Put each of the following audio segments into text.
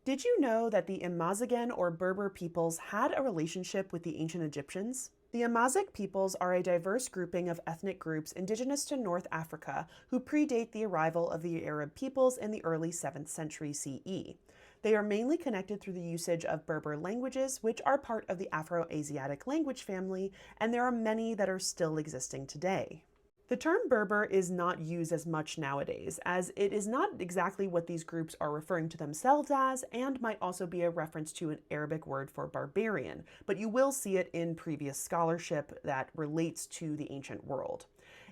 Did you know that the Imazighen or Berber peoples had a relationship with the ancient Egyptians? The Amazigh peoples are a diverse grouping of ethnic groups indigenous to North Africa who predate the arrival of the Arab peoples in the early 7th century CE. They are mainly connected through the usage of Berber languages, which are part of the Afro-Asiatic language family, and there are many that are still existing today. The term Berber is not used as much nowadays, as it is not exactly what these groups are referring to themselves as, and might also be a reference to an Arabic word for barbarian, but you will see it in previous scholarship that relates to the ancient world.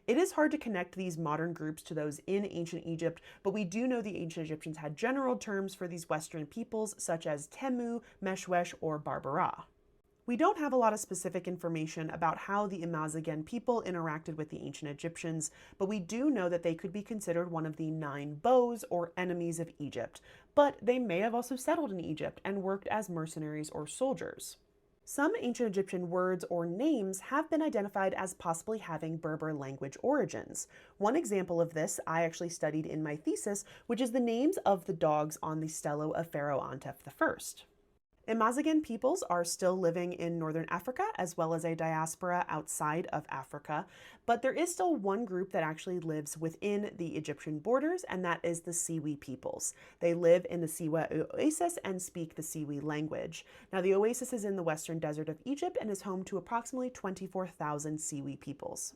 It is hard to connect these modern groups to those in ancient Egypt, but we do know the ancient Egyptians had general terms for these Western peoples, such as Temu, Meshwesh, or Barbara. We don't have a lot of specific information about how the Imazighen people interacted with the ancient Egyptians, but we do know that they could be considered one of the 9 bows or enemies of Egypt, but they may have also settled in Egypt and worked as mercenaries or soldiers. Some ancient Egyptian words or names have been identified as possibly having Berber language origins. One example of this I actually studied in my thesis, which is the names of the dogs on the stelo of Pharaoh Antef I. Imazighen peoples are still living in northern Africa as well as a diaspora outside of Africa, but there is still one group that actually lives within the Egyptian borders, and that is the Siwi peoples. They live in the Siwa Oasis and speak the Siwi language. Now, the oasis is in the western desert of Egypt and is home to approximately 24,000 Siwi peoples.